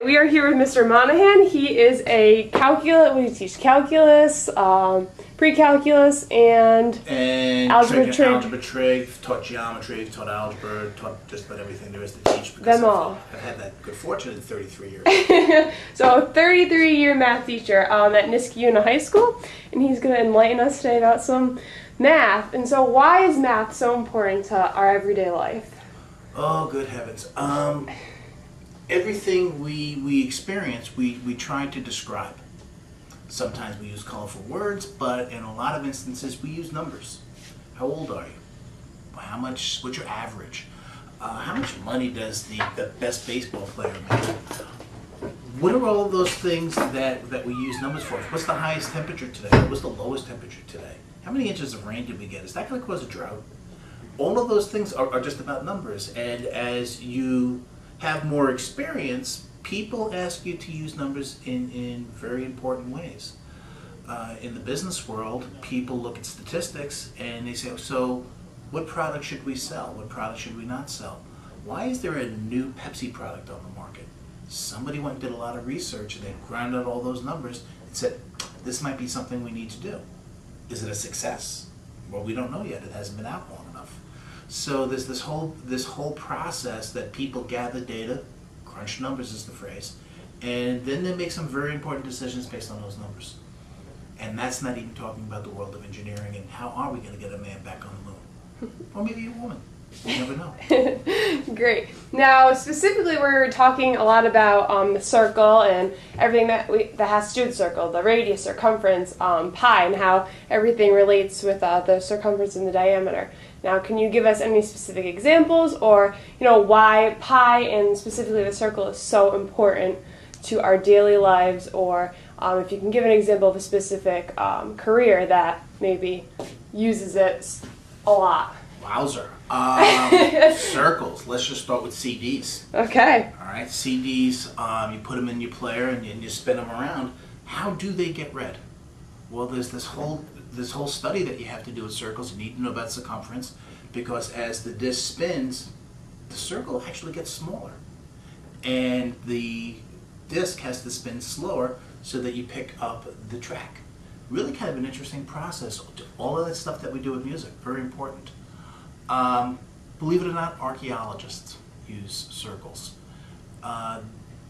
We are here with Mr. Monahan. He is a calculus. We teach calculus, pre-calculus, and algebra trig. Taught geometry, taught algebra, taught just about everything there is to teach. Because them all. I've had that good fortune in 33 years. So, 33-year math teacher at Niskayuna High School, and he's going to enlighten us today about some math. And so, why is math so important to our everyday life? Oh, good heavens! Everything we experience, we try to describe. Sometimes we use colorful words, but in a lot of instances we use numbers. How old are you? How much? What's your average? How much money does the best baseball player make? What are all those things that we use numbers for? What's the highest temperature today? What's the lowest temperature today? How many inches of rain did we get? Is that going to cause a drought? All of those things are just about numbers, and as you have more experience, people ask you to use numbers in very important ways. In the business world, people look at statistics and they say, so what product should we sell? What product should we not sell? Why is there a new Pepsi product on the market? Somebody went and did a lot of research and they ground out all those numbers and said, this might be something we need to do. Is it a success? Well, we don't know yet. It hasn't been out long enough. So there's this whole process that people gather data, crunch numbers is the phrase, and then they make some very important decisions based on those numbers. And that's not even talking about the world of engineering and how are we going to get a man back on the moon. Or maybe a woman. You never know. Great. Now, specifically, we're talking a lot about the circle and everything that has to do with the circle, the radius, circumference, pi, and how everything relates with the circumference and the diameter. Now, can you give us any specific examples, or why pi and specifically the circle is so important to our daily lives, or if you can give an example of a specific career that maybe uses it a lot. Wowzer. Circles. Let's just start with CDs. Okay. All right. CDs, you put them in your player and you spin them around. How do they get read? Well, there's this whole study that you have to do with circles. You need to know about circumference because as the disc spins, the circle actually gets smaller. And the disc has to spin slower so that you pick up the track. Really kind of an interesting process. All of that stuff that we do with music, very important. Believe it or not, archaeologists use circles.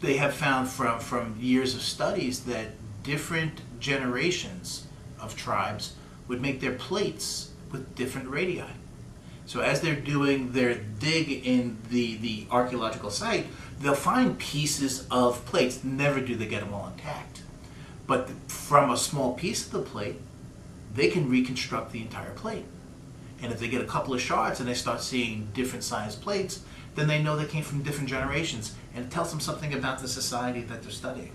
They have found from years of studies that different generations of tribes would make their plates with different radii. So as they're doing their dig in the archaeological site, they'll find pieces of plates. Never do they get them all intact. But from a small piece of the plate, they can reconstruct the entire plate. And if they get a couple of shards and they start seeing different sized plates, then they know they came from different generations, and it tells them something about the society that they're studying.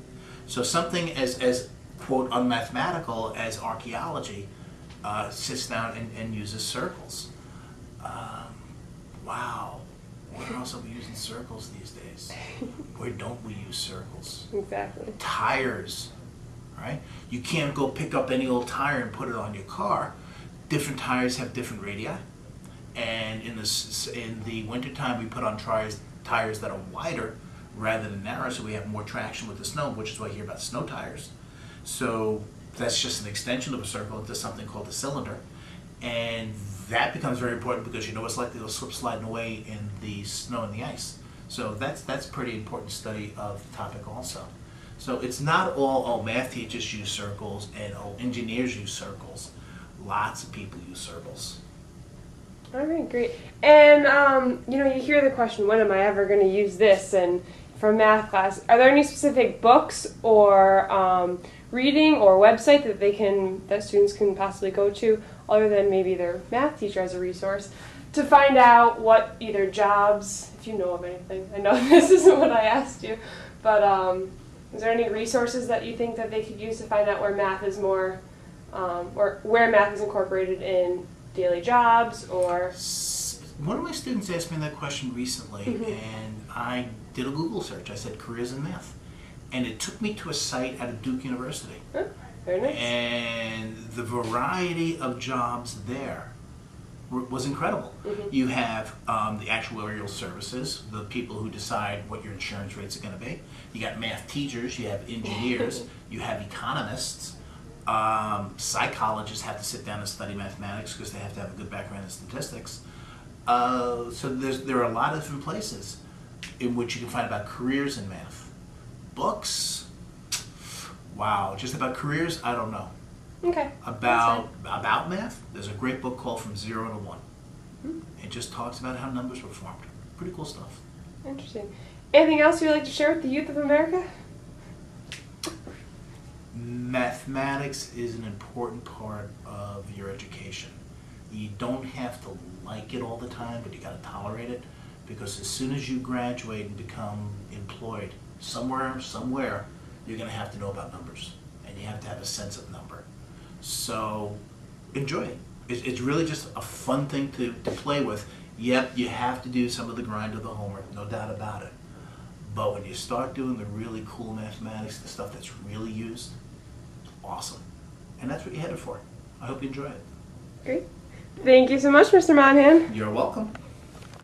So something as quote unmathematical as archaeology sits down and uses circles. Wow, where else are we using circles these days? Where don't we use circles? Exactly. Tires, right? You can't go pick up any old tire and put it on your car. Different tires have different radii, and in the wintertime we put on tires that are wider rather than narrow, so we have more traction with the snow, which is why you hear about snow tires. So that's just an extension of a circle into something called a cylinder, and that becomes very important because it's likely to slip sliding away in the snow and the ice. So that's pretty important study of the topic also. So it's not all math teachers use circles and engineers use circles. Lots of people use circles. All right, great. And you hear the question, when am I ever going to use this? And from math class, are there any specific books or reading or website that students can possibly go to, other than maybe their math teacher as a resource, to find out what either jobs, if you know of anything? I know this isn't what I asked you, but is there any resources that you think that they could use to find out where math is more or where math is incorporated in daily jobs? Or one of my students asked me that question recently, and I did a Google search. I said careers in math, and it took me to a site out of Duke University. Very nice. And the variety of jobs there was incredible. You have the actuarial services, the people who decide what your insurance rates are going to be. You got math teachers, you have engineers, you have economists. Psychologists have to sit down and study mathematics because they have to have a good background in statistics. So there are a lot of different places in which you can find about careers in math. Books, wow, just about careers, I don't know. Okay. About math, there's a great book called From Zero to One. It just talks about how numbers were formed. Pretty cool stuff. Interesting. Anything else you'd like to share with the youth of America? Mathematics is an important part of your education. You don't have to like it all the time, but you got to tolerate it, because as soon as you graduate and become employed somewhere, you're going to have to know about numbers, and you have to have a sense of number. So enjoy it. It's really just a fun thing to play with. Yep, you have to do some of the grind of the homework, no doubt about it. But when you start doing the really cool mathematics, the stuff that's really used, awesome. And that's what you're headed for. I hope you enjoy it. Great. Thank you so much, Mr. Monahan. You're welcome.